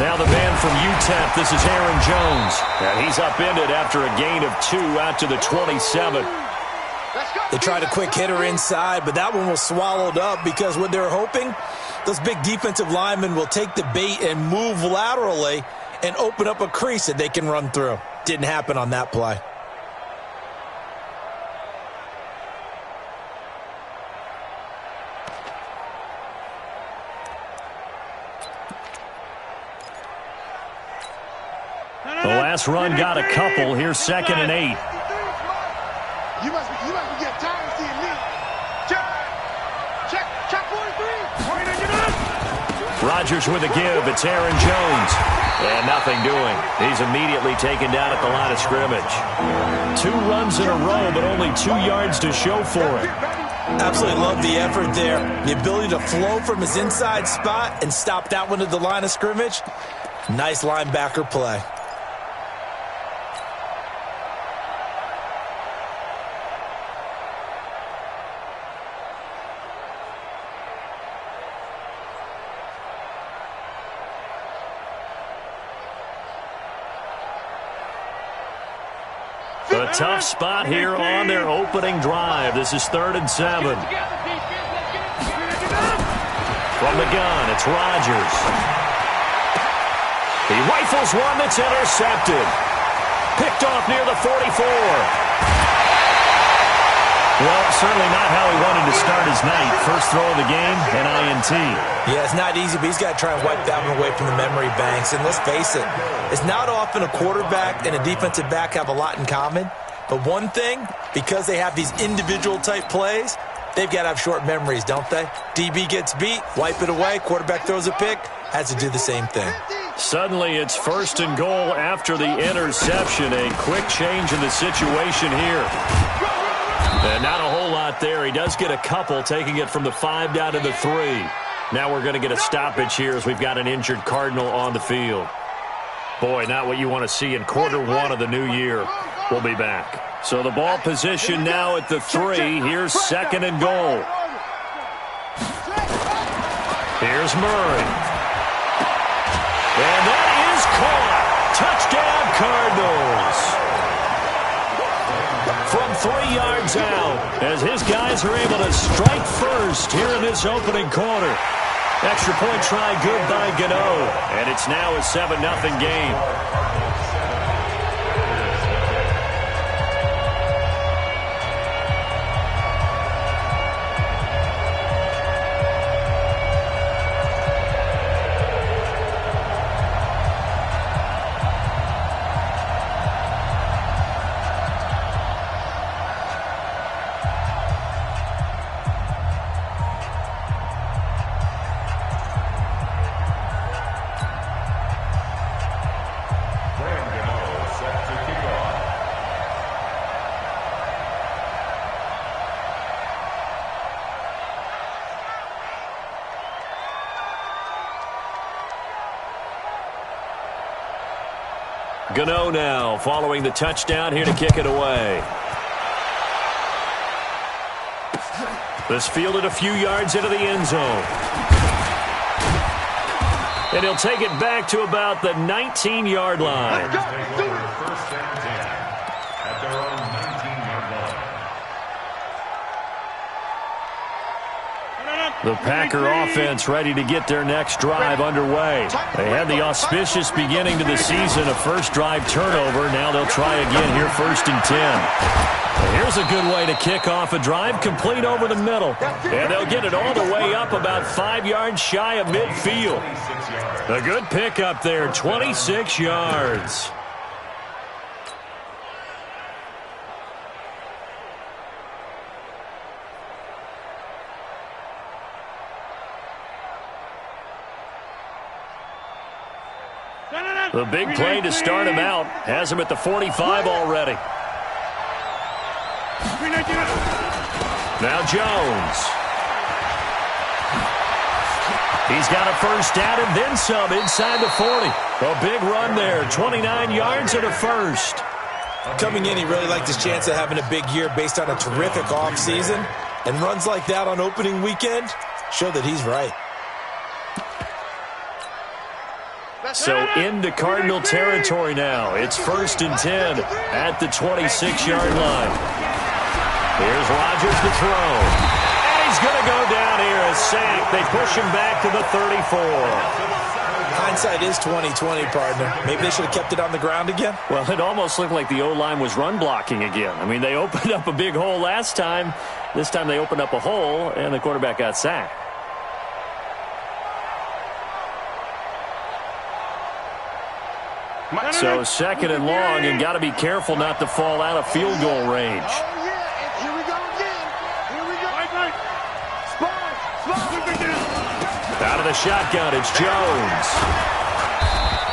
Now the man from UTEP, this is Aaron Jones. And he's upended after a gain of 2 out to the 27. They tried a quick hitter inside, but that one was swallowed up because what they're hoping, those big defensive linemen will take the bait and move laterally and open up a crease that they can run through. Didn't happen on that play. The last run got a couple. Here's 2nd and 8. You must be getting tired of seeing me. Check 43. Rodgers with a give. It's Aaron Jones. And nothing doing. He's immediately taken down at the line of scrimmage. 2 runs in a row, but only 2 yards to show for it. Absolutely love the effort there. The ability to flow from his inside spot and stop that one at the line of scrimmage. Nice linebacker play. A tough spot here on their opening drive. This is 3rd and 7. From the gun, it's Rodgers. He rifles one that's intercepted. Picked off near the 44. Well, certainly not how he wanted to start his night. First throw of the game, an INT. Yeah, it's not easy, but he's got to try and wipe that one away from the memory banks. And let's face it, it's not often a quarterback and a defensive back have a lot in common. But one thing, because they have these individual type plays, they've got to have short memories, don't they? DB gets beat, wipe it away, quarterback throws a pick, has to do the same thing. Suddenly it's 1st and goal after the interception. A quick change in the situation here. And not a whole lot there. He does get a couple, taking it from the 5 down to the 3. Now we're going to get a stoppage here as we've got an injured Cardinal on the field. Boy, not what you want to see in Q1 of the new year. We'll be back. So the ball position now at the 3. Here's 2nd and goal. Here's Murray. And that is caught. Touchdown, Cardinals. From 3 yards out, as his guys are able to strike first here in this opening quarter. Extra point try good by Gano, and it's now a 7-0 game. Gano now following the touchdown here to kick it away. This fielded a few yards into the end zone. And he'll take it back to about the 19-yard line. First and 10 at their own 19-yard line. The Packer offense ready to get their next drive underway. They had the auspicious beginning to the season, a first drive turnover. Now they'll try again here, 1st and 10. Here's a good way to kick off a drive, complete over the middle. And they'll get it all the way up about 5 yards shy of midfield. A good pickup there, 26 yards. The big play to start him out has him at the 45 already. Now Jones. He's got a first down and then some inside the 40. A big run there, 29 yards and a first. Coming in, he really liked his chance of having a big year based on a terrific offseason. And runs like that on opening weekend show that he's right. So into Cardinal territory now. It's 1st and 10 at the 26-yard line. Here's Rodgers to throw. And he's going to go down here, a sack. They push him back to the 34. Hindsight is 20/20, partner. Maybe they should have kept it on the ground again. Well, it almost looked like the O-line was run blocking again. I mean, they opened up a big hole last time. This time they opened up a hole, and the quarterback got sacked. So 2nd and long, and got to be careful not to fall out of field goal range. Oh, yeah, and here we go again. Here we go. Out of the shotgun, it's Jones.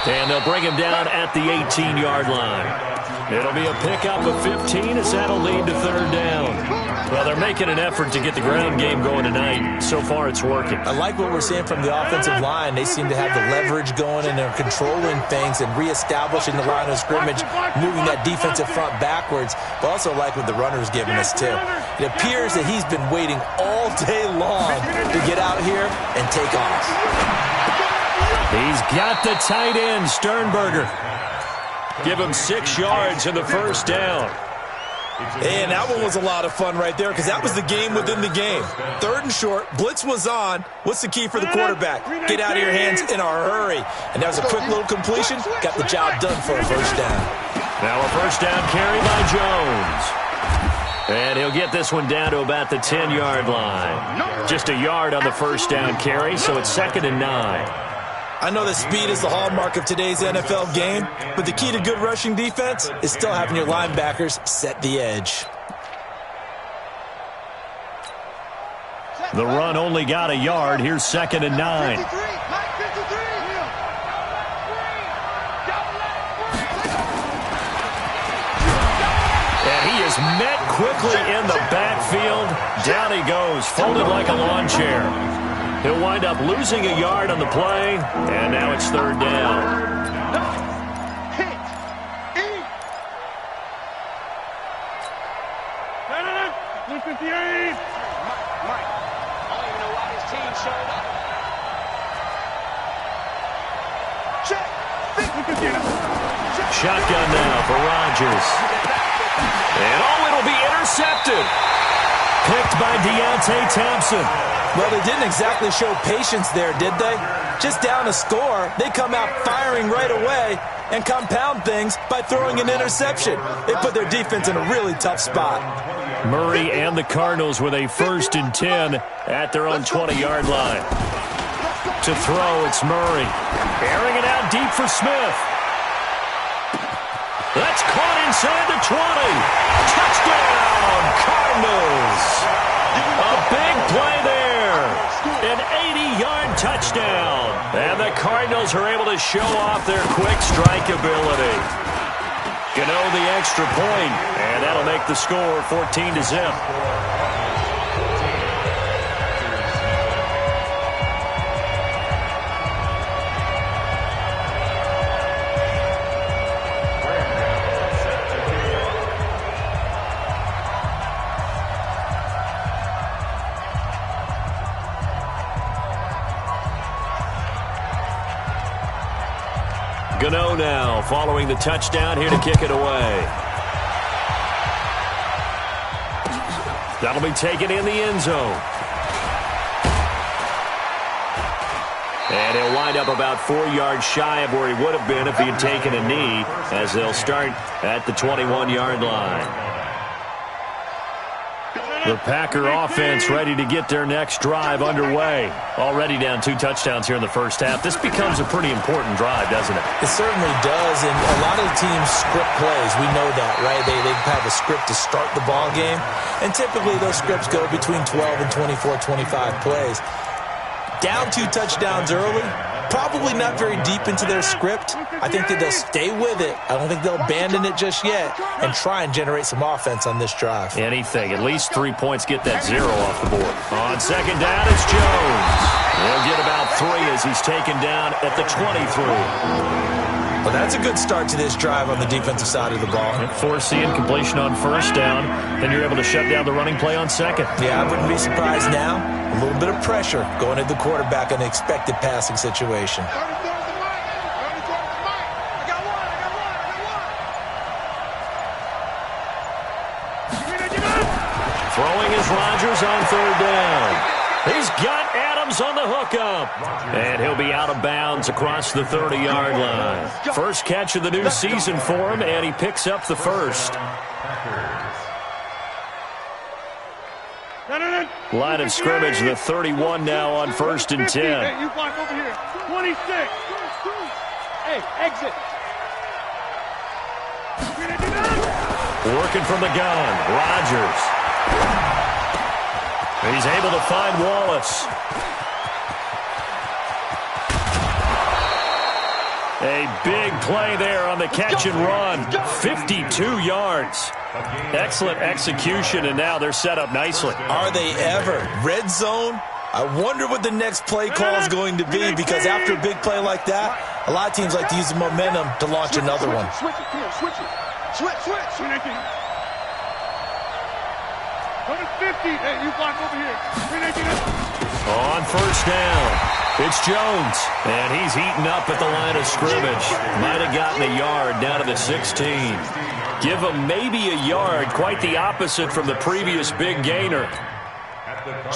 And they'll bring him down at the 18-yard line. It'll be a pickup of 15 as that'll lead to 3rd down. Well, they're making an effort to get the ground game going tonight. So far, it's working. I like what we're seeing from the offensive line. They seem to have the leverage going, and they're controlling things and reestablishing the line of scrimmage, moving that defensive front backwards. But also like what the runner's giving us, too. It appears that he's been waiting all day long to get out here and take off. He's got the tight end, Sternberger. Give him 6 yards in the 1st down. And that one was a lot of fun right there because that was the game within the game. 3rd and short, blitz was on. What's the key for the quarterback? Get out of your hands in a hurry. And that was a quick little completion. Got the job done for a 1st down. Now a 1st down carry by Jones. And he'll get this one down to about the 10-yard line. Just a yard on the 1st down carry, so it's 2nd and 9. I know that speed is the hallmark of today's NFL game, but the key to good rushing defense is still having your linebackers set the edge. The run only got a yard. Here's 2nd and 9. And he is met quickly in the backfield. Down he goes, folded like a lawn chair. He'll wind up losing a yard on the play, and now it's 3rd down. Shotgun now for Rodgers. And it'll be intercepted. Picked by Deontay Thompson. Well, they didn't exactly show patience there, did they? Just down a score, they come out firing right away and compound things by throwing an interception. They put their defense in a really tough spot. Murray and the Cardinals with a 1st and 10 at their own 20-yard line. To throw, it's Murray. Airing it out deep for Smith. That's caught inside the 20. Touchdown, Cardinals. A big play there. An 80-yard touchdown. And the Cardinals are able to show off their quick strike ability. Gano the extra point, and that'll make the score 14-0. Gano now following the touchdown here to kick it away. That'll be taken in the end zone. And he'll wind up about 4 yards shy of where he would have been if he had taken a knee, as they'll start at the 21-yard line. The Packer offense ready to get their next drive underway. Already down 2 touchdowns here in the 1st half. This becomes a pretty important drive, doesn't it? It certainly does, and a lot of the teams script plays. We know that, right? They have a script to start the ball game, and typically those scripts go between 12 and 24, 25 plays. Down 2 touchdowns early, probably not very deep into their script. I think that they'll stay with it. I don't think they'll abandon it just yet and try and generate some offense on this drive. Anything. At least 3 points, get that 0 off the board. On 2nd down, it's Jones. He'll get about 3 as he's taken down at the 23. Well, that's a good start to this drive on the defensive side of the ball. Forcing completion on 1st down. Then you're able to shut down the running play on 2nd. Yeah, I wouldn't be surprised now. A little bit of pressure going at the quarterback in an expected passing situation. is Rodgers on third down. He's got Adams on the hookup. And he'll be out of bounds across the 30-yard line. First catch of the new season for him, and he picks up the first. Line of scrimmage, the 31 now on 1st and 10. Hey, you block over here. 26. Hey, exit. Working from the gun, Rodgers. He's able to find Wallace. A big play there on the catch and run. 52 yards. Excellent execution, and now they're set up nicely. Are they ever? Red zone? I wonder what the next play call is going to be, because after a big play like that, a lot of teams like to use the momentum to launch another one. Switch it, here, switch it. Switch. Go to 50. Hey, you block over here. On first down, it's Jones, and he's eaten up at the line of scrimmage. Might have gotten a yard down to the 16. Give him maybe a yard, quite the opposite from the previous big gainer.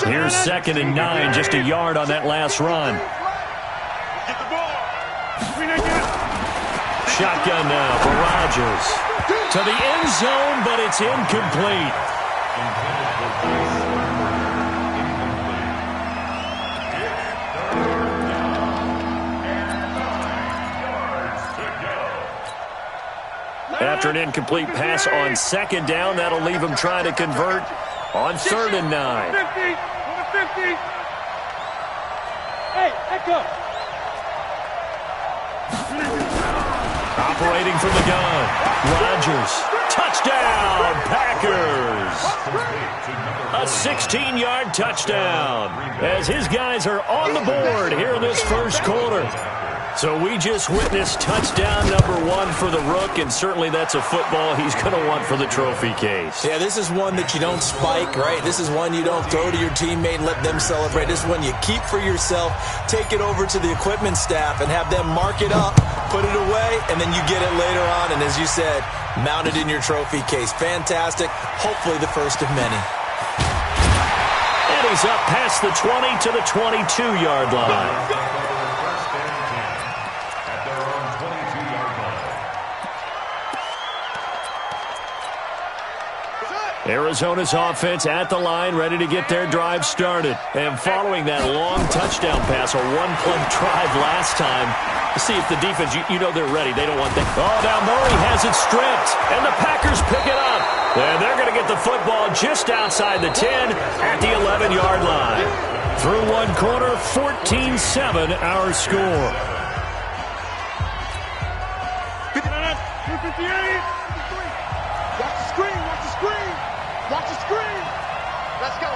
Here's 2nd and 9, just a yard on that last run. Shotgun now for Rodgers. To the end zone, but it's incomplete. After an incomplete pass on 2nd down, that'll leave him trying to convert on 3rd and 9. 50. Hey, let go. Operating from the gun, Rodgers. Touchdown, Packers. A 16-yard touchdown as his guys are on the board here in this first quarter. So we just witnessed touchdown number 1 for the Rook, and certainly that's a football he's going to want for the trophy case. Yeah, this is one that you don't spike, right? This is one you don't throw to your teammate and let them celebrate. This is one you keep for yourself, take it over to the equipment staff and have them mark it up, put it away, and then you get it later on, and as you said, mount it in your trophy case. Fantastic. Hopefully the first of many. And he's up past the 20 to the 22-yard line. Arizona's offense at the line, ready to get their drive started. And following that long touchdown pass, a one-play drive last time, see if the defense, you know they're ready. They don't want that. Oh, now Murray has it stripped, and the Packers pick it up. And they're going to get the football just outside the 10 at the 11-yard line. Through one quarter, 14-7 our score. 258. Watch the screen. Watch the screen. Let's go.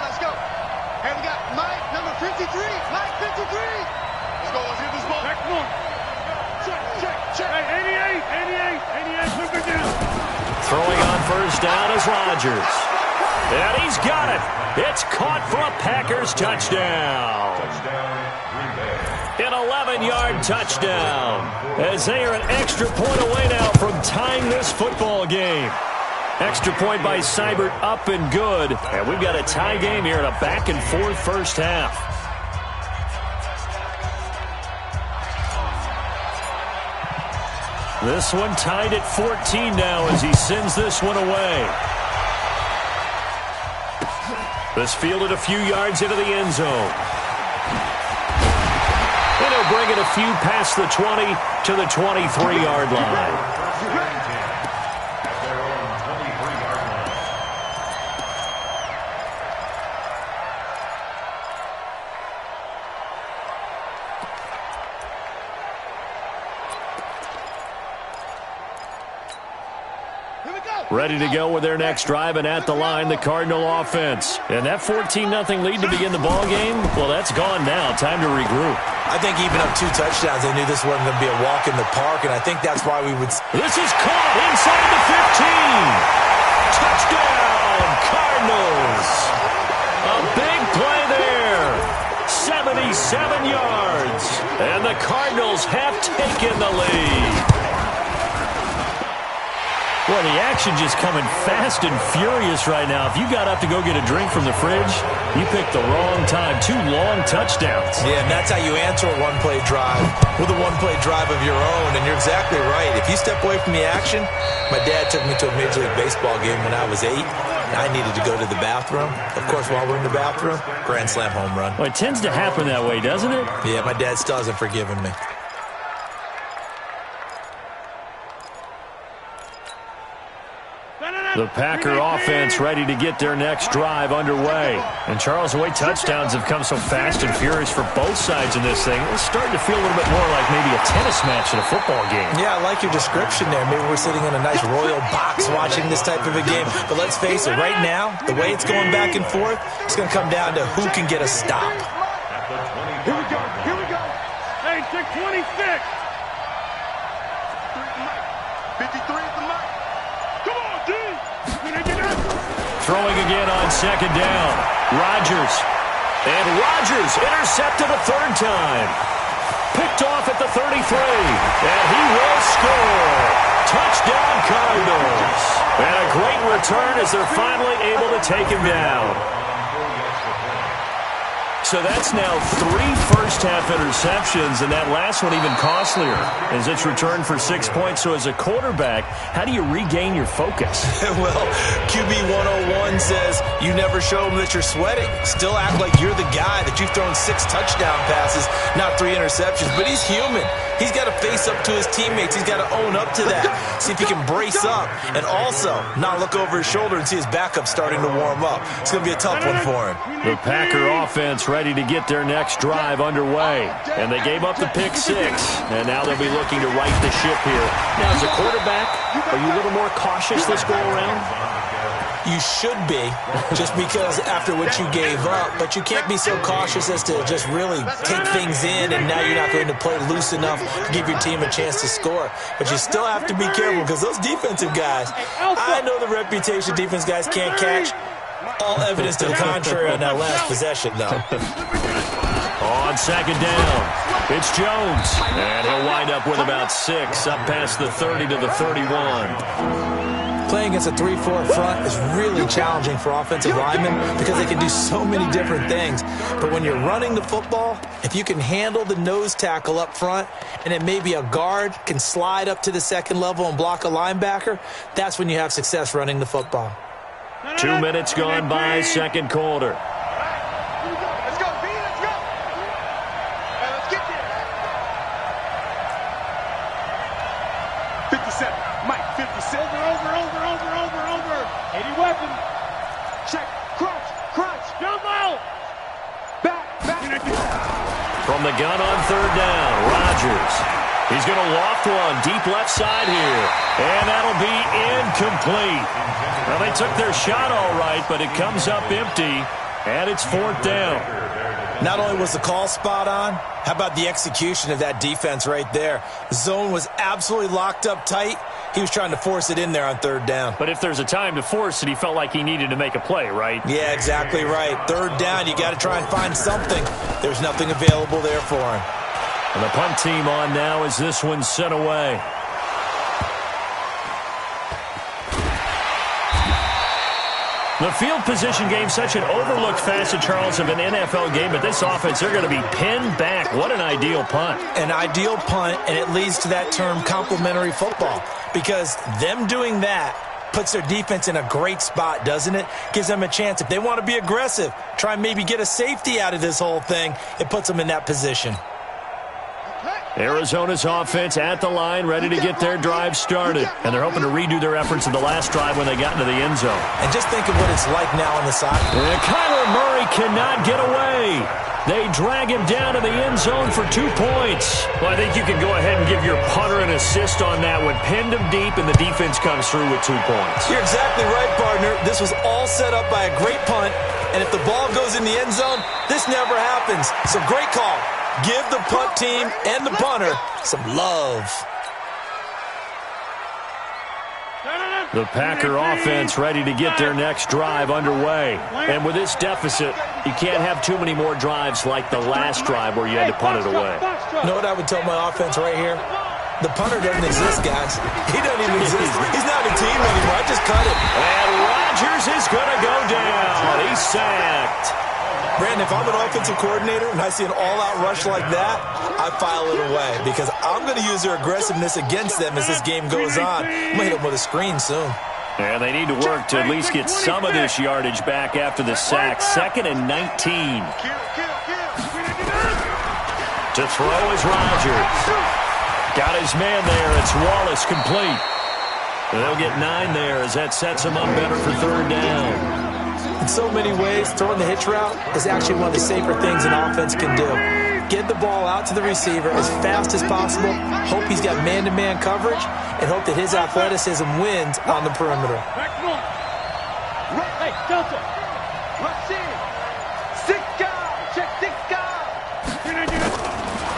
Hey, we got Mike, number 53. Mike, 53. Let's go. Let's get this ball. Check one. Check. Hey, 88. Look again. Throwing on first down is Rodgers. And he's got it. It's caught for a Packers touchdown. An 11-yard touchdown. As they are an extra point away now from tying this football game. Extra point by Seibert, up and good. And we've got a tie game here in a back-and-forth first half. This one tied at 14 now as he sends this one away. This fielded a few yards into the end zone. And he'll bring it a few past the 20 to the 23-yard line. Ready to go with their next drive, and at the line, the Cardinal offense. And that 14-0 lead to begin the ball game, well, that's gone now. Time to regroup. I think even up 2 touchdowns, they knew this wasn't going to be a walk in the park, and I think that's why we would... This is caught inside the 15. Touchdown, Cardinals. A big play there. 77 yards. And the Cardinals have taken the lead. Boy, the action just coming fast and furious right now. If you got up to go get a drink from the fridge, you picked the wrong time. 2 long touchdowns. Yeah, and that's how you answer a one-play drive with a one-play drive of your own. And you're exactly right. If you step away from the action, my dad took me to a Major League Baseball game when I was 8. And I needed to go to the bathroom. Of course, while we're in the bathroom, grand slam home run. Well, it tends to happen that way, doesn't it? Yeah, my dad still hasn't forgiven me. The Packer offense ready to get their next drive underway. And Charles, the way touchdowns have come so fast and furious for both sides in this thing, it's starting to feel a little bit more like maybe a tennis match in a football game. Yeah, I like your description there. Maybe we're sitting in a nice royal box watching this type of a game. But let's face it, right now, the way it's going back and forth, it's going to come down to who can get a stop. Here we go. Here we go. Hey, 626. 53 at the mic. Come on, D. Throwing again on second down. Rodgers. And Rodgers intercepted a third time. Picked off at the 33. And he will score. Touchdown Cardinals. And a great return as they're finally able to take him down. So that's now 3 first-half interceptions, and that last one even costlier as it's returned for 6 points. So as a quarterback, how do you regain your focus? Well, QB 101 says you never show them that you're sweating. Still act like you're the guy, that you've thrown 6 touchdown passes, not 3 interceptions. But he's human. He's got to face up to his teammates. He's got to own up to that. See if he can brace up and also not look over his shoulder and see his backup starting to warm up. It's going to be a tough one for him. The Packer offense ready to get their next drive underway. And they gave up the pick 6. And now they'll be looking to right the ship here. Now, as a quarterback, are you a little more cautious this go around? You should be, just because after what you gave up. But you can't be so cautious as to just really take things in, and now you're not going to play loose enough to give your team a chance to score. But you still have to be careful, because those defensive guys, I know the reputation defense guys can't catch. All evidence to the contrary on that last possession, though. On second down, it's Jones. And he'll wind up with about 6, up past the 30 to the 31. Playing against a 3-4 front is really challenging for offensive linemen because they can do so many different things. But when you're running the football, if you can handle the nose tackle up front, and then maybe a guard can slide up to the second level and block a linebacker, that's when you have success running the football. 2 minutes gone by, second quarter. Let's go, B, let's go. Let's get there. 57, Mike, 57. Over. 80 weapon. Check, crunch, jump out. Back. From the gun on third down, Rodgers. He's going to loft one deep left side here. And that'll be incomplete. Well, they took their shot all right, but it comes up empty, and it's 4th down. Not only was the call spot on, how about the execution of that defense right there? The zone was absolutely locked up tight. He was trying to force it in there on third down. But if there's a time to force it, he felt like he needed to make a play, right? Yeah, exactly right. Third down, you got to try and find something. There's nothing available there for him. And the punt team on now as this one's sent away. The field position game, such an overlooked facet, Charles, of an NFL game, but this offense, they're going to be pinned back. What an ideal punt. An ideal punt, and it leads to that term complementary football, because them doing that puts their defense in a great spot, doesn't it? Gives them a chance. If they want to be aggressive, try and maybe get a safety out of this whole thing, it puts them in that position. Arizona's offense at the line, ready to get their drive started. And they're hoping to redo their efforts in the last drive when they got into the end zone. And just think of what it's like now on the side. And Kyler Murray cannot get away. They drag him down to the end zone for 2 points. Well, I think you can go ahead and give your punter an assist on that one. Pinned him deep, and the defense comes through with 2 points. You're exactly right, partner. This was all set up by a great punt. And if the ball goes in the end zone, this never happens. So great call. Give the punt team and the punter some love. The Packer offense ready to get their next drive underway. And with this deficit, you can't have too many more drives like the last drive where you had to punt it away. You know what I would tell my offense right here? The punter doesn't exist, guys. He doesn't even exist. He's not a team anymore. I just cut it. And Rodgers is going to go down. He's sacked. Brandon, if I'm an offensive coordinator and I see an all-out rush like that, I file it away because I'm going to use their aggressiveness against them as this game goes on. I'm going to hit them with a screen soon. And they need to work to at least get some of this yardage back after the sack. 2nd and 19. To throw is Rodgers. Got his man there. It's Wallace complete. They'll get 9 there as that sets them up better for 3rd down. In so many ways, throwing the hitch route is actually one of the safer things an offense can do. Get the ball out to the receiver as fast as possible, hope he's got man-to-man coverage, and hope that his athleticism wins on the perimeter. Hey, Delta. Rush in. 6 guys. Check 6 guys.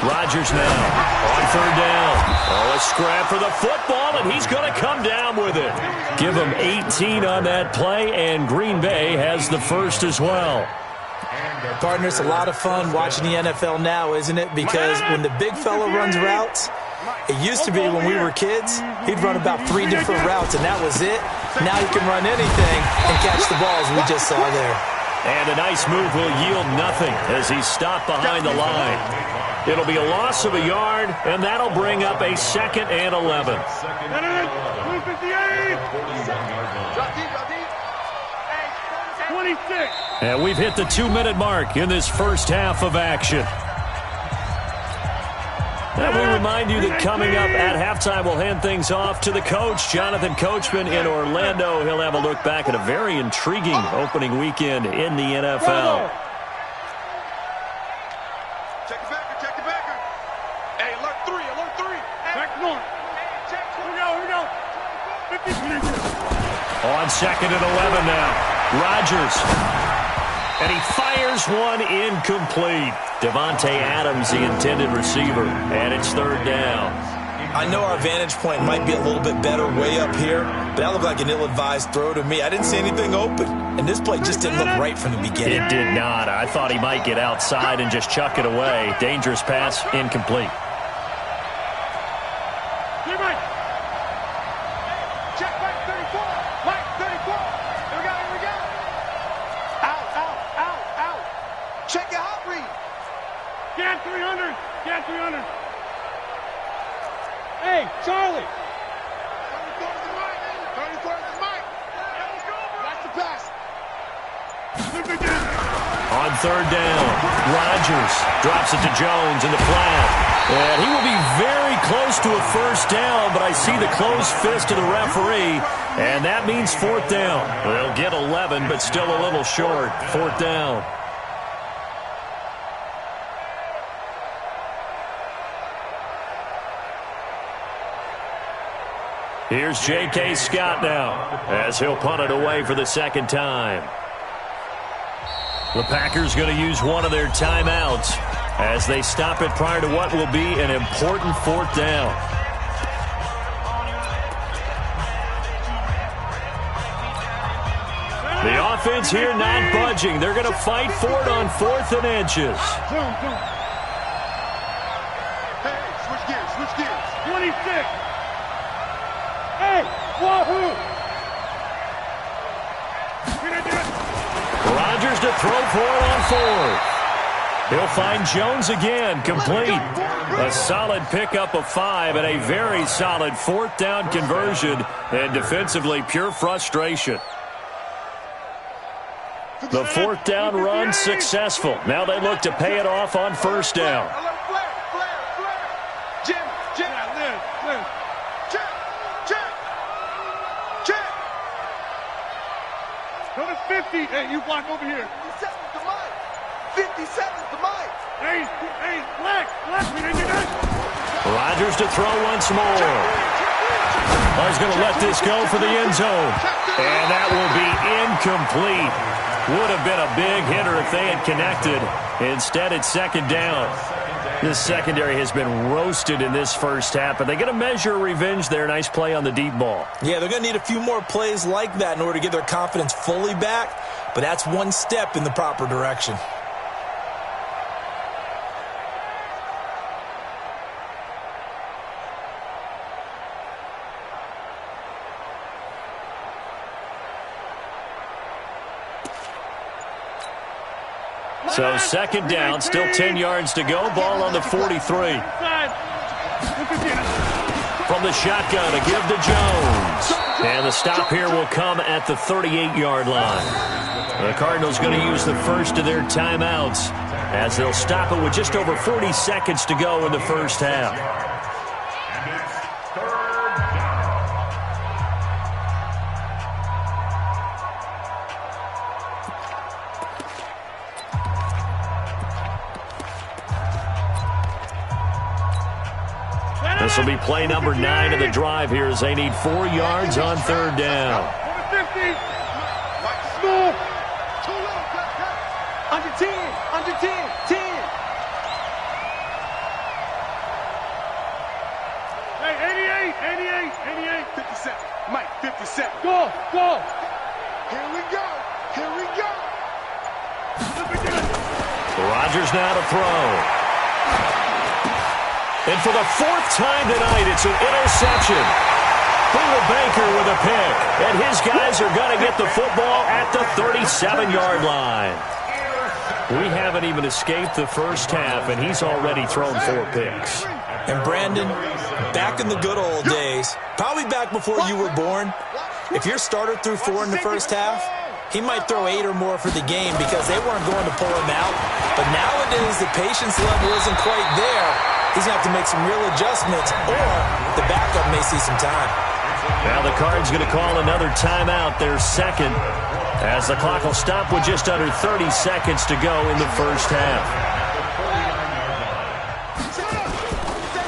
Rodgers now on 3rd down. Oh, a scrap for the football, and he's going to come down with it. Give him 18 on that play, and Green Bay has the first as well. Partner, it's a lot of fun watching the NFL now, isn't it? Because when the big fella runs routes, it used to be when we were kids, he'd run about 3 different routes, and that was it. Now he can run anything and catch the balls we just saw there. And a nice move will yield nothing as he's stopped behind the line. It'll be a loss of a yard, and that'll bring up a 2nd and 11. And we've hit the 2-minute mark in this first half of action. And we remind you that coming up at halftime, we'll hand things off to the coach, Jonathan Coachman in Orlando. He'll have a look back at a very intriguing opening weekend in the NFL. Check the backer, check the backer. Hey, alert 3, alert 3. Back north. Check, here we go. 50. On 2nd and 11 now. Rodgers. And he fires one incomplete. Devontae Adams, the intended receiver. And it's 3rd down. I know our vantage point might be a little bit better way up here, but that looked like an ill-advised throw to me. I didn't see anything open, and this play just didn't look right from the beginning. It did not. I thought he might get outside and just chuck it away. Dangerous pass, incomplete. Check back 34. Mike 34. Here we go. Out. Check your hot read. Get 300. Hey, Charlie. 34 is Mike. 34 is Mike. That's the pass. On 3rd down, Rodgers drops it to Jones in the flat. And he will be very close to a 1st down, but I see the closed fist of the referee, and that means 4th down. They'll get 11, but still a little short. 4th down. Here's J.K. Scott now as he'll punt it away for the 2nd time. The Packers going to use one of their timeouts as they stop it prior to what will be an important 4th down. The offense here not budging. They're going to fight for it on 4th and inches. Hey, switch gears. 26. Hey, wahoo! Rodgers to throw for it on 4th. He'll find Jones again, complete. A solid pickup of 5 and a very solid 4th down conversion, and defensively pure frustration. The 4th down run successful. Now they look to pay it off on 1st down. Flare. Jim. Liz. Check. Go to 50. Hey, you block over here. 57 to Mike. 57 to Mike. Hey, black. We didn't do that. Rodgers to throw once more. He's going to let this go for the end zone. And that will be incomplete. Would have been a big hitter if they had connected. Instead, it's 2nd down. This secondary has been roasted in this first half, but they're going to measure revenge there. Nice play on the deep ball. Yeah, they're going to need a few more plays like that in order to get their confidence fully back, but that's one step in the proper direction. So second down, still 10 yards to go. Ball on the 43. From the shotgun, a give to Jones. And the stop here will come at the 38-yard line. The Cardinals going to use the first of their timeouts as they'll stop it with just over 40 seconds to go in the first half. This will be play number 9 of the drive here as they need 4 yards on third down. Under 10, under 10, 10. Hey, 88. 57, Mike, 57. Go. Here we go. Rodgers now to throw. And for the 4th time tonight, it's an interception. Buda Baker with a pick. And his guys are going to get the football at the 37-yard line. We haven't even escaped the first half, and he's already thrown 4 picks. And Brandon, back in the good old days, probably back before you were born, if your starter threw 4 in the first half, he might throw 8 or more for the game because they weren't going to pull him out. But nowadays, the patience level isn't quite there. He's going to have to make some real adjustments, or the backup may see some time. Now the Cards going to call another timeout, their second, as the clock will stop with just under 30 seconds to go in the first half.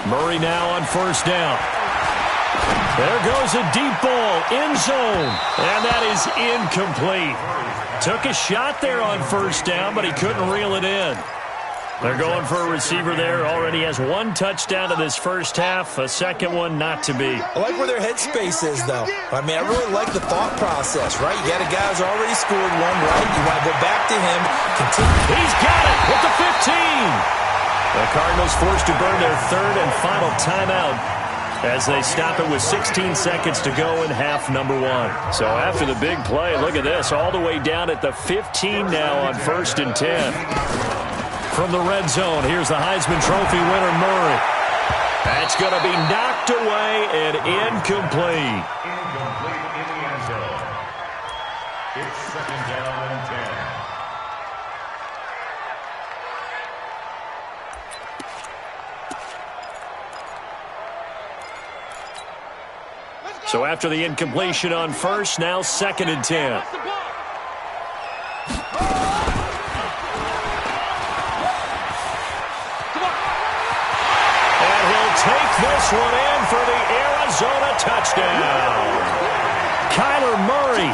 Murray now on first down. There goes a deep ball, end zone, and that is incomplete. Took a shot there on first down, but he couldn't reel it in. They're going for a receiver there. Already has 1 touchdown in this first half, a second one not to be. I like where their headspace is, though. I mean, I really like the thought process, right? You got a guy who's already scored one, right? You want to go back to him, continue. He's got it with the 15. The Cardinals forced to burn their 3rd and final timeout as they stop it with 16 seconds to go in half number 1. So after the big play, look at this, all the way down at the 15 now on 1st and 10. From the red zone, here's the Heisman Trophy winner, Murray. That's going to be knocked away and incomplete. Incomplete in the end zone. It's 2nd down and 10. So after the incompletion on first, now 2nd and 10. Take this one in for the Arizona touchdown. Kyler Murray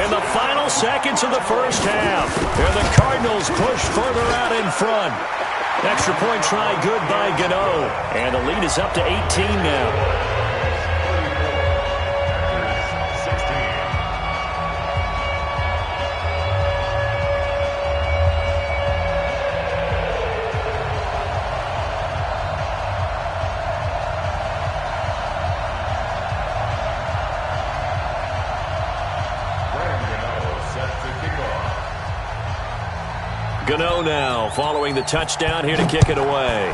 in the final seconds of the first half. And the Cardinals push further out in front. Extra point try good by Gano. And the lead is up to 18 now. Gano now following the touchdown here to kick it away.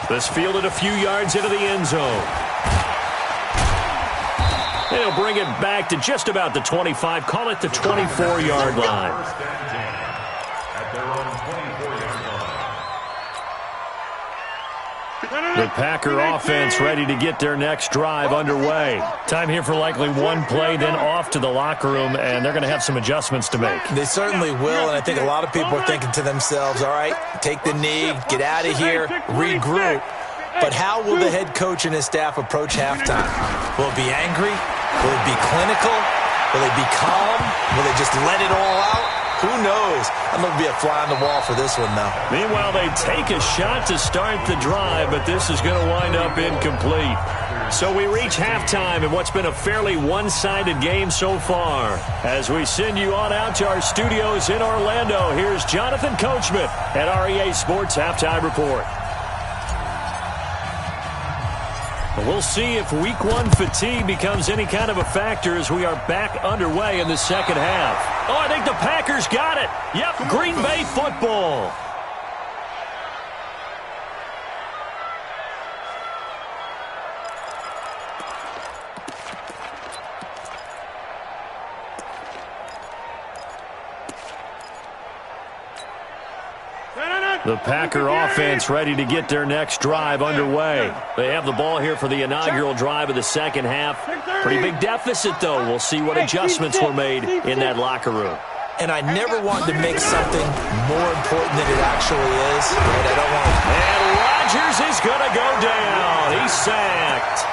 This fielded a few yards into the end zone. They'll bring it back to just about the 25, call it the 24-yard line. At their own 24-yard line. The Packer offense ready to get their next drive underway. Time here for likely one play, then off to the locker room, and they're going to have some adjustments to make. They certainly will, and I think a lot of people are thinking to themselves, all right, take the knee, get out of here, regroup. But how will the head coach and his staff approach halftime? Will it be angry? Will it be clinical? Will they be calm? Will they just let it all out? Who knows? I'm going to be a fly on the wall for this one, though. Meanwhile, they take a shot to start the drive, but this is going to wind up incomplete. So we reach halftime in what's been a fairly one-sided game so far. As we send you on out to our studios in Orlando, here's Jonathan Coachman at REA Sports Halftime Report. We'll see if Week 1 fatigue becomes any kind of a factor as we are back underway in the second half. Oh, I think the Packers got it. Yep, Green Bay football. The Packer offense ready to get their next drive underway. They have the ball here for the inaugural drive of the second half. Pretty big deficit, though. We'll see what adjustments were made in that locker room. And I never wanted to make something more important than it actually is. Right? I don't want to. And Rodgers is going to go down. He's sacked.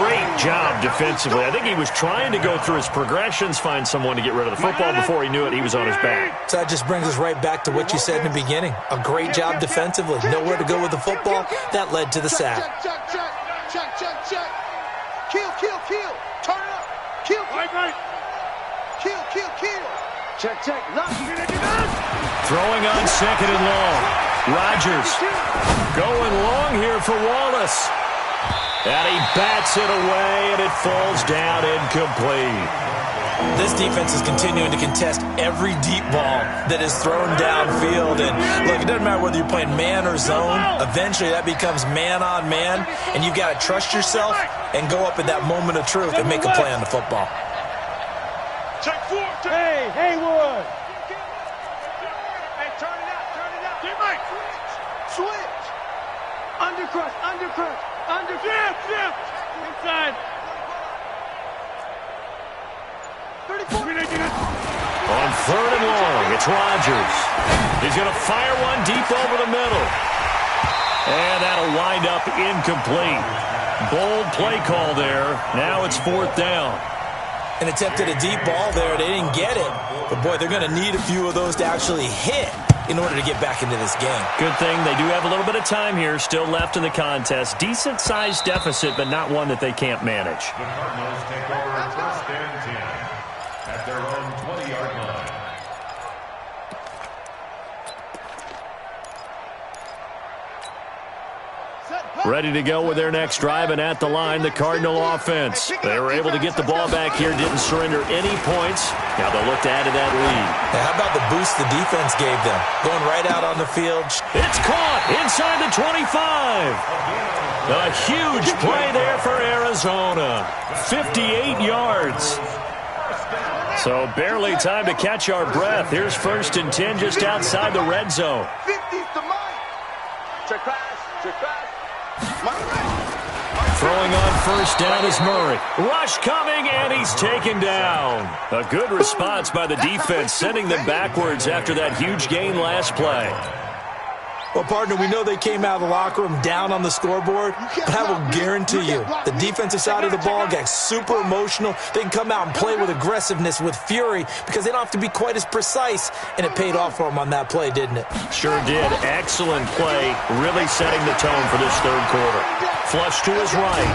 Great job defensively. I think he was trying to go through his progressions, find someone to get rid of the football. Before he knew it, he was on his back. So that just brings us right back to what you said in the beginning. A great job defensively. Nowhere to go with the football. That led to the sack. Check. Kill. Turn it up. Kill. Kill. Check. Throwing on second and long. Rodgers going long here for Wallace. And he bats it away, and it falls down incomplete. This defense is continuing to contest every deep ball that is thrown downfield. And look, it doesn't matter whether you're playing man or zone. Eventually, that becomes man on man, and you've got to trust yourself and go up at that moment of truth and make a play on the football. Check 4. Hey, Haywood. Hey, turn it out. Teammate. Switch. Undercrush. Dip. Inside. 34. On third and long, it's Rodgers. He's going to fire one deep over the middle. And that'll wind up incomplete. Bold play call there. Now it's fourth down. An attempt at a deep ball there. They didn't get it. But, boy, they're going to need a few of those to actually hit in order to get back into this game. Good thing they do have a little bit of time here still left in the contest. Decent-sized deficit, but not one that they can't manage. The Cardinals take over first and 10 at their own 20-yard line. Ready to go with their next drive, and at the line, the Cardinal offense. They were able to get the ball back here, didn't surrender any points. Now they'll look to add to that lead. Now, how about the boost the defense gave them? Going right out on the field. It's caught inside the 25. A huge play there for Arizona. 58 yards. So barely time to catch our breath. Here's first and 10 just outside the red zone. 50's the Mike. Check pass. Throwing on first down is Murray. Rush coming, and he's taken down. A good response by the defense, sending them backwards after that huge gain last play. Well, partner, we know they came out of the locker room down on the scoreboard, but I will guarantee you the defensive side of the ball got super emotional. They can come out and play with aggressiveness, with fury, because they don't have to be quite as precise, and it paid off for them on that play, didn't it? Sure did. Excellent play, really setting the tone for this third quarter. Flush to his right,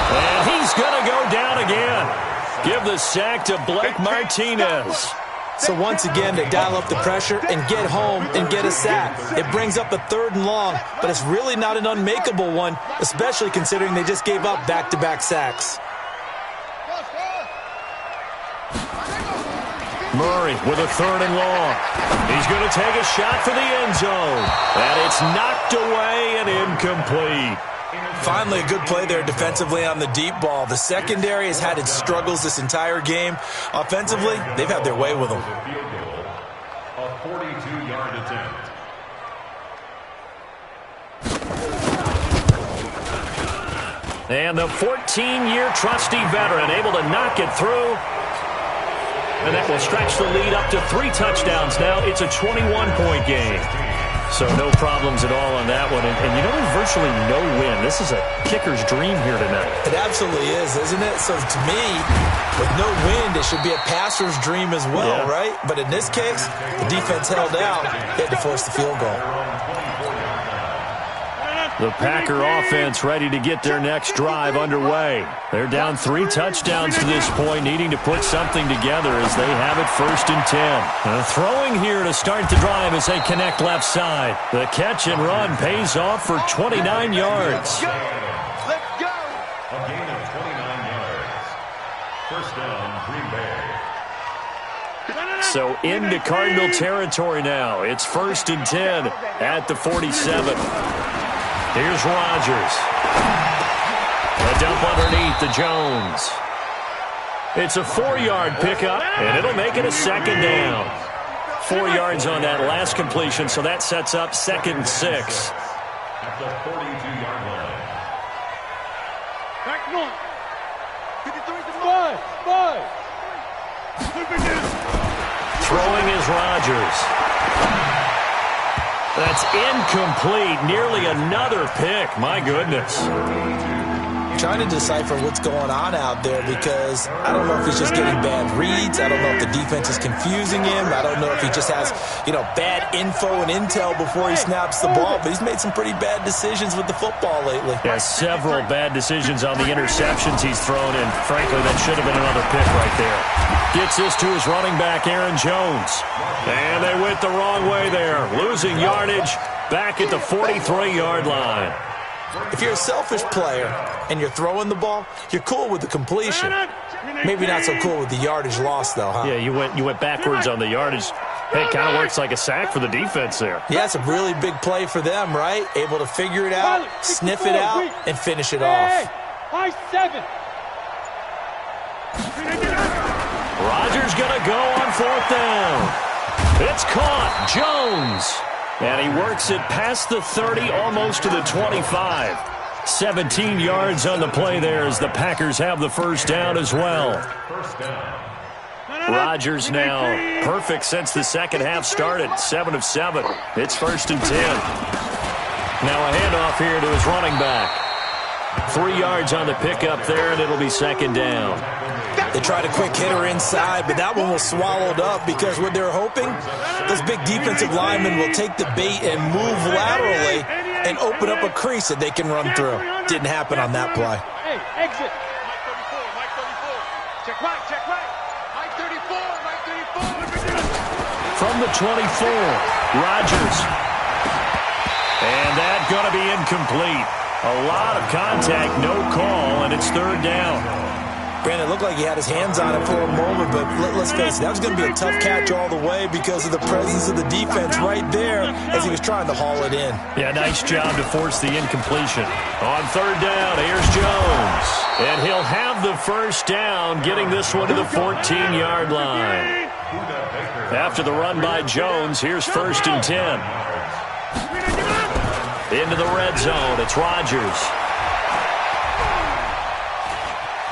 and he's going to go down again. Give the sack to Blake Martinez. So once again, they dial up the pressure and get home and get a sack. It brings up a third and long, but it's really not an unmakeable one, especially considering they just gave up back-to-back sacks. Murray with a third and long. He's going to take a shot for the end zone. And it's knocked away and incomplete. Finally, a good play there defensively on the deep ball. The secondary has had its struggles this entire game. Offensively, they've had their way with them. A 42-yard attempt. And the 14-year trusty veteran able to knock it through. And that will stretch the lead up to 3 touchdowns now. It's a 21-point game. So no problems at all on that one. And you know, there's virtually no win. This is a kicker's dream here tonight. It absolutely is, isn't it? So to me, with no wind, it should be a passer's dream as well, right? But in this case, the defense held out. They had to force the field goal. The Packer offense ready to get their next drive underway. They're down 3 touchdowns to this point, needing to put something together as they have it first and 10. Throwing here to start the drive as they connect left side. The catch and run pays off for 29 yards. Let's go. A gain of 29 yards. First down, Green Bay. So into Cardinal territory now. It's 1st and 10 at the 47. Here's Rodgers. A dump underneath to Jones. It's a 4-yard pickup, and it'll make it a 2nd down. 4 yards on that last completion, so that sets up 2nd and 6. At the 42-yard line. Back one. 5. Throwing is Rodgers. That's incomplete. Nearly another pick. My goodness. Trying to decipher what's going on out there because I don't know if he's just getting bad reads. I don't know if the defense is confusing him. I don't know if he just has, bad info and intel before he snaps the ball. But he's made some pretty bad decisions with the football lately. Yeah, several bad decisions on the interceptions he's thrown, and frankly, that should have been another pick right there. Gets this to his running back, Aaron Jones. And they went the wrong way there. Losing yardage back at the 43-yard line. If you're a selfish player and you're throwing the ball, you're cool with the completion. Maybe not so cool with the yardage loss, though, huh? Yeah, you went backwards on the yardage. Hey, it kind of works like a sack for the defense there. Yeah, it's a really big play for them, right? Able to figure it out, sniff it out, and finish it off. High 7. Rodgers going to go on 4th down. It's caught. Jones. And he works it past the 30, almost to the 25. 17 yards on the play there as the Packers have the 1st down as well. Rodgers now perfect since the second half started. 7 of 7. It's 1st and 10. Now a handoff here to his running back. 3 yards on the pickup there, and it'll be 2nd down. They tried a quick hitter inside, but that one was swallowed up because what they're hoping, those big defensive linemen will take the bait and move laterally and open up a crease that they can run through. Didn't happen on that play. Hey, exit. Mike 34. Check right. Mike 34. From the 24, Rodgers. And that's going to be incomplete. A lot of contact, no call, and it's 3rd down. Brandon, it looked like he had his hands on it for a moment, but let's face it, that was going to be a tough catch all the way because of the presence of the defense right there as he was trying to haul it in. Yeah, nice job to force the incompletion. On 3rd down, here's Jones. And he'll have the 1st down, getting this one to the 14-yard line. After the run by Jones, here's 1st and 10. Into the red zone, it's Rodgers.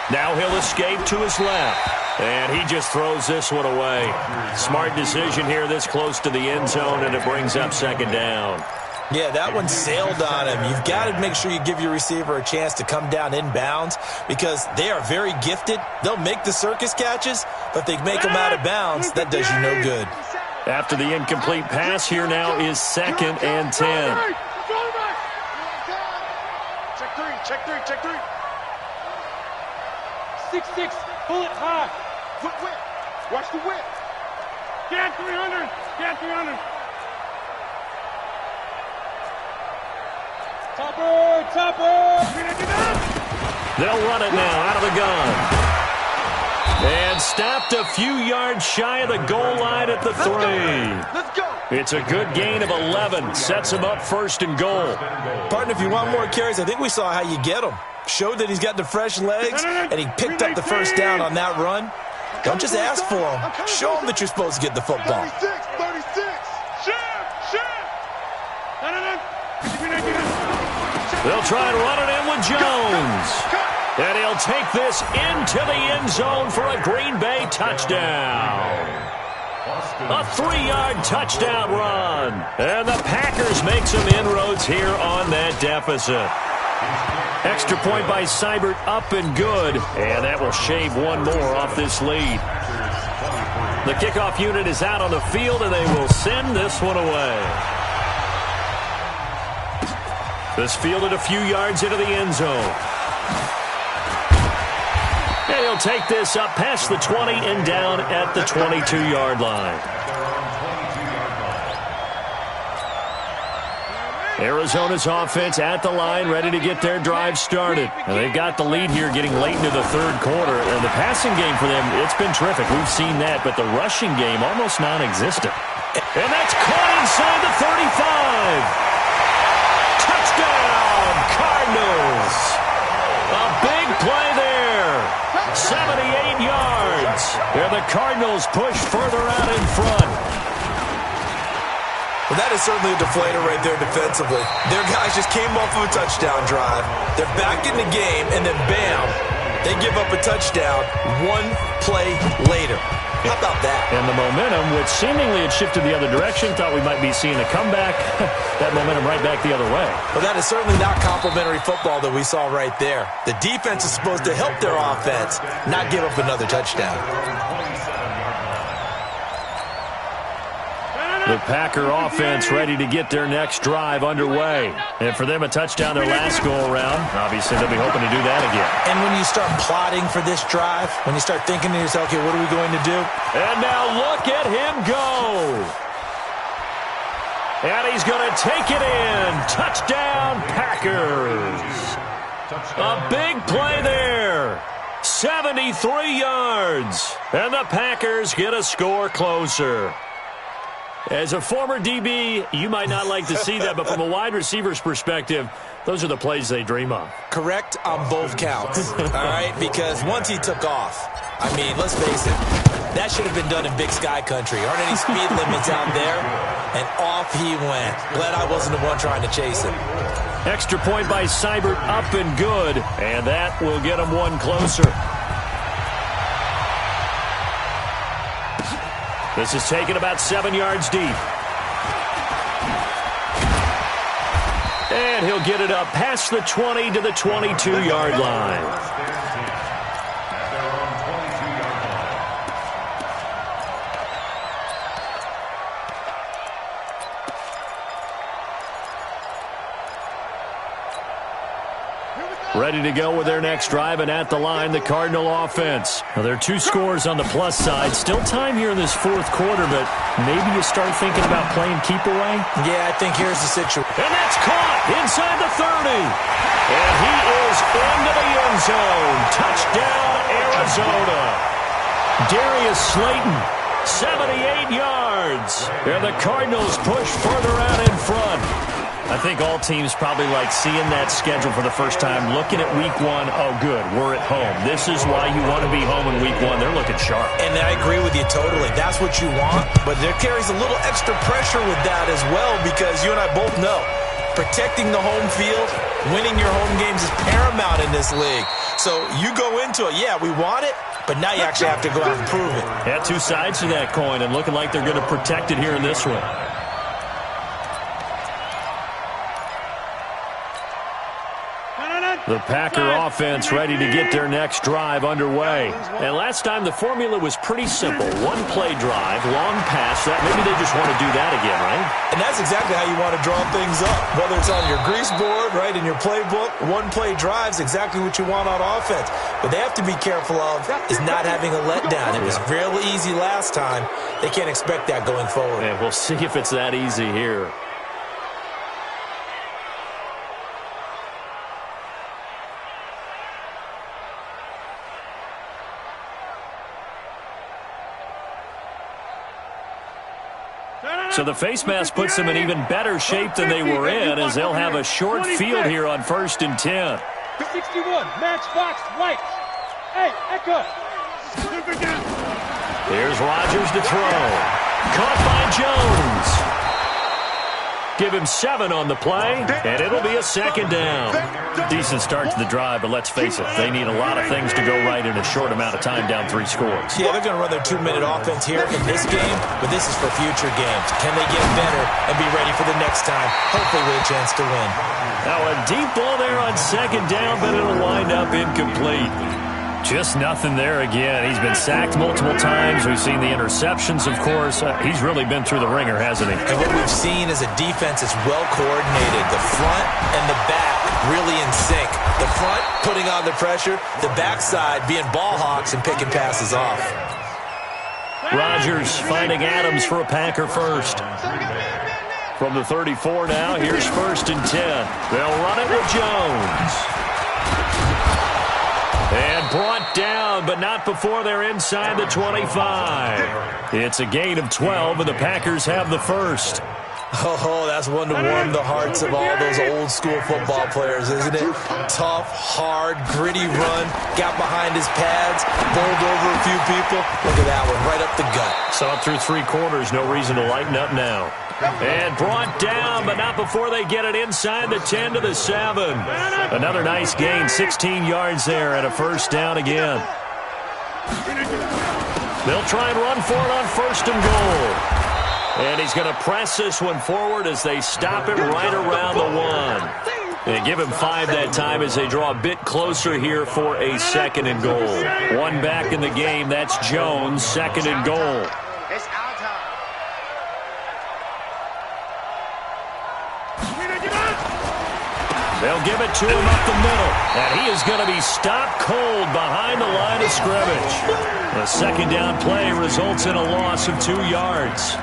Now he'll escape to his left. And he just throws this one away. Smart decision here this close to the end zone, and it brings up 2nd down. Yeah, that one sailed on him. You've got to make sure you give your receiver a chance to come down inbounds because they are very gifted. They'll make the circus catches, but if they make them out of bounds, that does you no good. After the incomplete pass, here now is 2nd and 10. Check 3. 6-6. Pull it high. Whip. Watch the whip. Get 300. Topper. They'll run it now out of the gun. And stopped a few yards shy of the goal line at the 3. Let's go. It's a good gain of 11. Sets him up 1st and goal. Partner, if you want more carries, I think we saw how you get them. Showed that he's got the fresh legs, and he picked up the 1st down on that run. Don't just ask for them. Show them that you're supposed to get the football. 36. They'll try and run it in with Jones. And he'll take this into the end zone for a Green Bay touchdown. A 3-yard touchdown run. And the Packers make some inroads here on that deficit. Extra point by Seibert, up and good. And that will shave one more off this lead. The kickoff unit is out on the field, and they will send this one away. This fielded a few yards into the end zone. And he'll take this up past the 20 and down at the 22-yard line. Arizona's offense at the line, ready to get their drive started. And they've got the lead here getting late into the third quarter. And the passing game for them, it's been terrific. We've seen that, but the rushing game almost non-existent. And that's caught inside the 35. Touchdown, Cardinals. A big play there. 78 yards. And the Cardinals push further out in front. Well, that is certainly a deflator right there defensively. Their guys just came off of a touchdown drive. They're back in the game, and then bam, they give up a touchdown one play later. How about that? And the momentum, which seemingly had shifted the other direction, thought we might be seeing a comeback. That momentum right back the other way. Well, that is certainly not complimentary football that we saw right there. The defense is supposed to help their offense, not give up another touchdown. The Packer offense ready to get their next drive underway. And for them, a touchdown their last go-around. Obviously, they'll be hoping to do that again. And when you start plotting for this drive, when you start thinking to yourself, okay, what are we going to do? And now look at him go. And he's going to take it in. Touchdown, Packers. A big play there. 73 yards. And the Packers get a score closer. As a former DB, you might not like to see that, but from a wide receiver's perspective, those are the plays they dream of. Correct on both counts, all right? Because once he took off, I mean, let's face it, that should have been done in Big Sky Country. Aren't any speed limits out there? And off he went. Glad I wasn't the one trying to chase him. Extra point by Seibert, up and good, and that will get him one closer. This is taken about 7 yards deep. And he'll get it up past the 20 to the 22-yard line. Ready to go with their next drive, and at the line, the Cardinal offense. Now, there are two scores on the plus side. Still time here in this fourth quarter, but maybe you start thinking about playing keep away? Yeah, I think here's the situation. And that's caught inside the 30. And he is into the end zone. Touchdown, Arizona. Darius Slayton, 78 yards. And the Cardinals push further out in front. I think all teams probably like seeing that schedule for the first time, looking at week one. Oh, good, we're at home. This is why you want to be home in week one. They're looking sharp. And I agree with you totally. That's what you want, but there carries a little extra pressure with that as well, because you and I both know protecting the home field, winning your home games is paramount in this league. So you go into it, yeah, we want it, but now you actually have to go out and prove it. Yeah, two sides to that coin, and looking like they're going to protect it here in this one. The Packer offense ready to get their next drive underway. And last time the formula was pretty simple. One play drive, long pass. That maybe they just want to do that again, right? And that's exactly how you want to draw things up. Whether it's on your grease board, right, in your playbook, one play drive's exactly what you want on offense. What they have to be careful of is not having a letdown. It was real easy last time. They can't expect that going forward. And we'll see if it's that easy here. So the face mask puts them in even better shape than they were in, as they'll have a short field here on 1st and 10. 61, Matchbox, White. Hey, Echo. Here's Rodgers to throw. Caught by Jones. Give him 7 on the play, and it'll be a second down. Decent start to the drive, but let's face it, they need a lot of things to go right in a short amount of time, down 3 scores. Yeah, they're going to run their 2-minute offense here in this game, but this is for future games. Can they get better and be ready for the next time, hopefully with a chance to win? Now a deep ball there on second down, but it'll wind up incomplete. Just nothing there again. He's been sacked multiple times. We've seen the interceptions, of course. He's really been through the ringer, hasn't he? And what we've seen is a defense that's well coordinated. The front and the back really in sync. The front putting on the pressure, the backside being ball hawks and picking passes off. Rodgers finding Adams for a Packer first. From the 34 now, here's 1st and 10. They'll run it with Jones. And brought down, but not before they're inside the 25. It's a gain of 12, and the Packers have the first. Oh, that's one to warm the hearts of all those old-school football players, isn't it? Tough, hard, gritty run, got behind his pads, bowled over a few people. Look at that one, right up the gut. Saw it through 3 quarters, no reason to lighten up now. And brought down, but not before they get it inside the 10 to the 7. Another nice gain, 16 yards there, and a first down again. They'll try and run for it on 1st and goal. And he's going to press this one forward as they stop it right around the 1. And give him 5 that time as they draw a bit closer here for a 2nd and goal. 1 back in the game, that's Jones, 2nd and goal. It's our time. They'll give it to him up the middle. And he is going to be stopped cold behind the line of scrimmage. The 2nd down play results in a loss of 2 yards.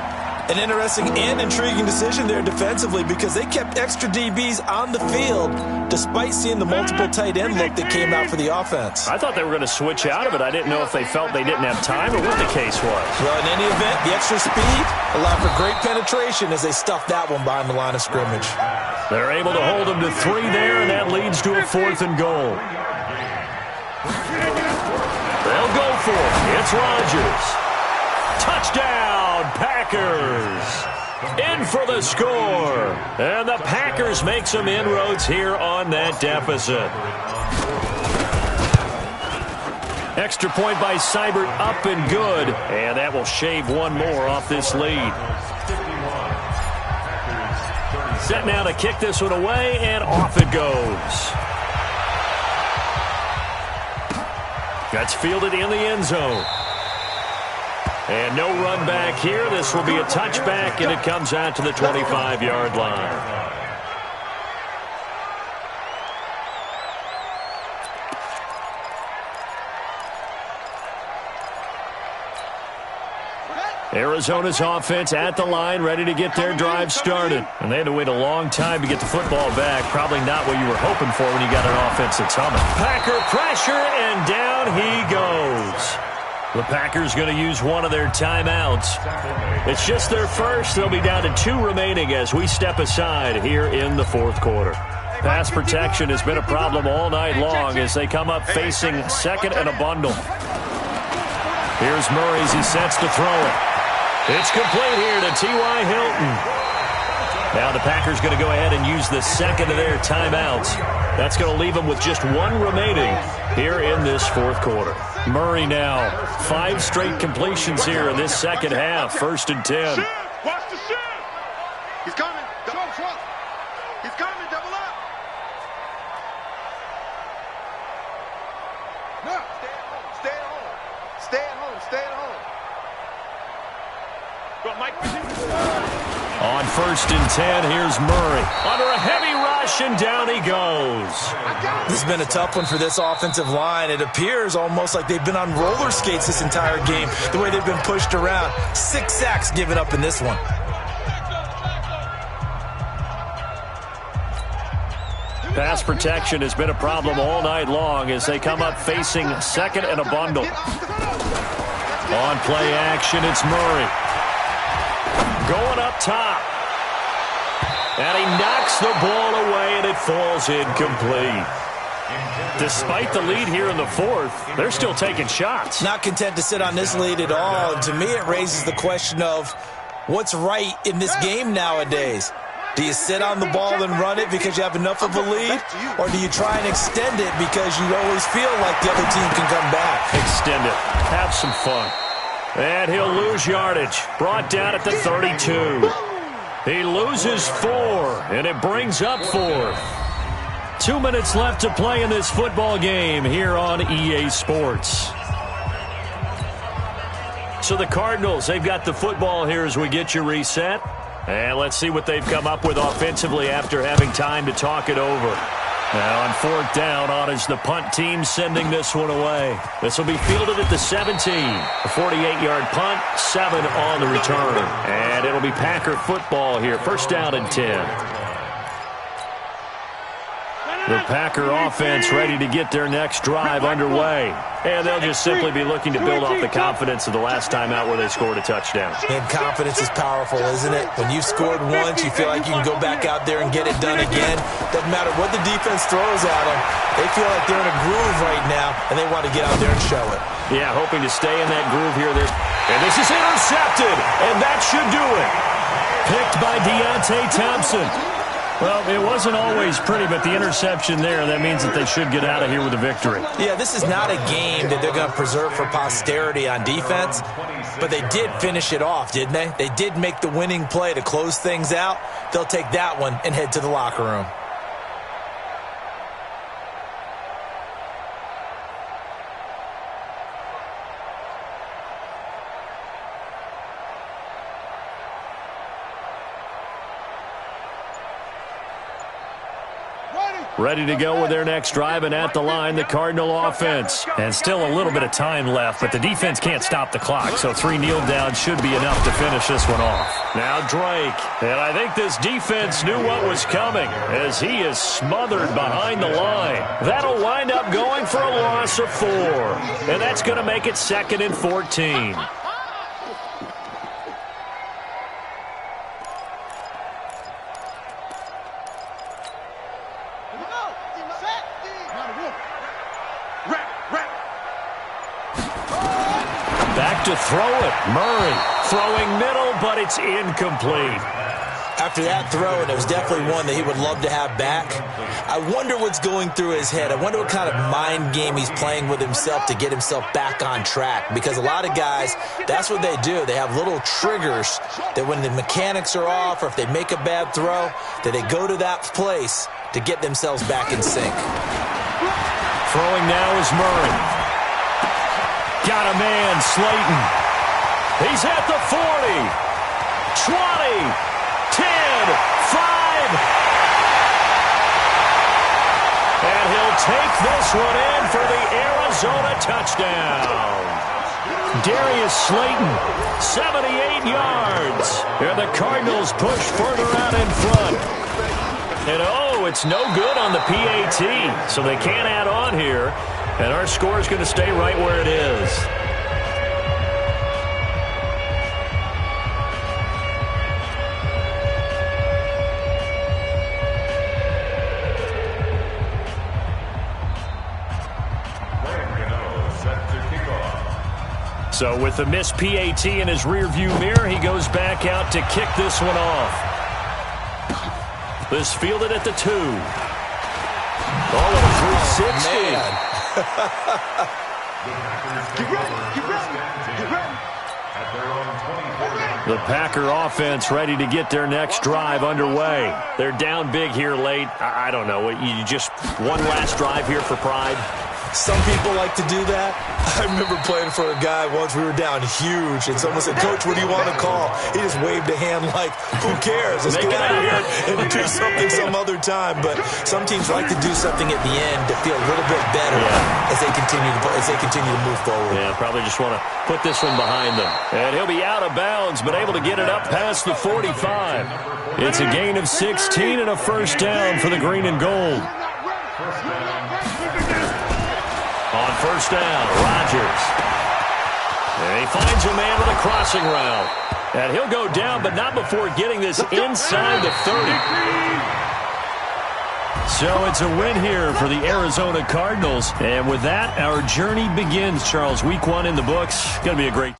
An interesting and intriguing decision there defensively because they kept extra DBs on the field despite seeing the multiple tight end look that came out for the offense. I thought they were going to switch out of it. I didn't know if they felt they didn't have time or what the case was. Well, in any event, the extra speed allowed for great penetration as they stuffed that one behind the line of scrimmage. They're able to hold them to 3 there, and that leads to a 4th and goal. They'll go for it. It's Rodgers. Touchdown, Packers. In for the score. And the Packers make some inroads here on that deficit. Extra point by Seibert, up and good. And that will shave 1 more off this lead. Set now to kick this one away, and off it goes. That's fielded in the end zone. And no run back here. This will be a touchback, and it comes out to the 25-yard line. Arizona's offense at the line, ready to get their drive started. And they had to wait a long time to get the football back. Probably not what you were hoping for when you got an offense that's humming. Packer pressure, and down he goes. The Packers going to use one of their timeouts. It's just their first. They'll be down to 2 remaining as we step aside here in the 4th quarter. Pass protection has been a problem all night long as they come up facing 2nd and a bundle. Here's Murray as he sets to throw it. It's complete here to T.Y. Hilton. Now the Packers going to go ahead and use the 2nd of their timeouts. That's going to leave them with just 1 remaining here in this 4th quarter. Murray now, 5 straight completions here in this 2nd half. 1st and 10. Watch the shit. He's coming. Double front. He's coming. Double up. No. Stay at home. Stay at home. Stay at home. Go, Mike. On 1st and 10, here's Murray. Under a heavy rush, and down he goes. This has been a tough one for this offensive line. It appears almost like they've been on roller skates this entire game, the way they've been pushed around. 6 sacks given up in this one. Pass protection has been a problem all night long as they come up facing 2nd and a bundle. On play action, it's Murray. Going up top. And he knocks the ball away, and it falls incomplete. Despite the lead here in the 4th, they're still taking shots. Not content to sit on this lead at all. And to me, it raises the question of what's right in this game nowadays. Do you sit on the ball and run it because you have enough of a lead? Or do you try and extend it because you always feel like the other team can come back? Extend it. Have some fun. And he'll lose yardage. Brought down at the 32. He loses 4, and it brings up 4th. 2 minutes left to play in this football game here on EA Sports. So the Cardinals, they've got the football here as we get you reset. And let's see what they've come up with offensively after having time to talk it over. Now on fourth down, on is the punt team sending this one away. This will be fielded at the 17. A 48-yard punt, 7 on the return. And it'll be Packer football here. First down and 10. The Packer offense ready to get their next drive underway. And they'll just simply be looking to build off the confidence of the last time out where they scored a touchdown. And confidence is powerful, isn't it? When you've scored once, you feel like you can go back out there and get it done again. Doesn't matter what the defense throws at them. They feel like they're in a groove right now, and they want to get out there and show it. Yeah, hoping to stay in that groove here. And this is intercepted, and that should do it. Picked by Deontay Thompson. Well, it wasn't always pretty, but the interception there, that means that they should get out of here with a victory. Yeah, this is not a game that they're going to preserve for posterity on defense, but they did finish it off, didn't they? They did make the winning play to close things out. They'll take that one and head to the locker room. Ready to go with their next drive, and at the line, the Cardinal offense. And still a little bit of time left, but the defense can't stop the clock, so 3 kneel downs should be enough to finish this one off. Now Drake, and I think this defense knew what was coming as he is smothered behind the line. That'll wind up going for a loss of 4, and that's going to make it 2nd and 14. Back to throw it. Murray throwing middle, but it's incomplete. After that throw, and it was definitely one that he would love to have back, I wonder what's going through his head. I wonder what kind of mind game he's playing with himself to get himself back on track. Because a lot of guys, that's what they do. They have little triggers that when the mechanics are off or if they make a bad throw, that they go to that place to get themselves back in sync. Throwing now is Murray. Got a man, Slayton. He's at the 40, 20, 10, 5. And he'll take this one in for the Arizona touchdown. Darius Slayton, 78 yards. And the Cardinals push further out in front. And it's no good on the PAT, so they can't add on here. And our score is going to stay right where it is. So with the missed PAT in his rearview mirror, he goes back out to kick this one off. This fielded at the 2. All of a 360. Man. The Packer offense ready to get their next drive underway. They're down big here late. I don't know. You just one last drive here for pride? Some people like to do that. I remember playing for a guy once. We were down huge, and someone said, "Coach, what do you want to call?" He just waved a hand like, "Who cares? Let's get out of here and do something some other time." But some teams like to do something at the end to feel a little bit better as they continue to move forward. Yeah, probably just want to put this one behind them. And he'll be out of bounds, but able to get it up past the 45. It's a gain of 16 and a first down for the green and gold. On first down, Rodgers. And he finds a man with a crossing route. And he'll go down, but not before getting this inside the 30. So it's a win here for the Arizona Cardinals. And with that, our journey begins, Charles. Week 1 in the books. Going to be a great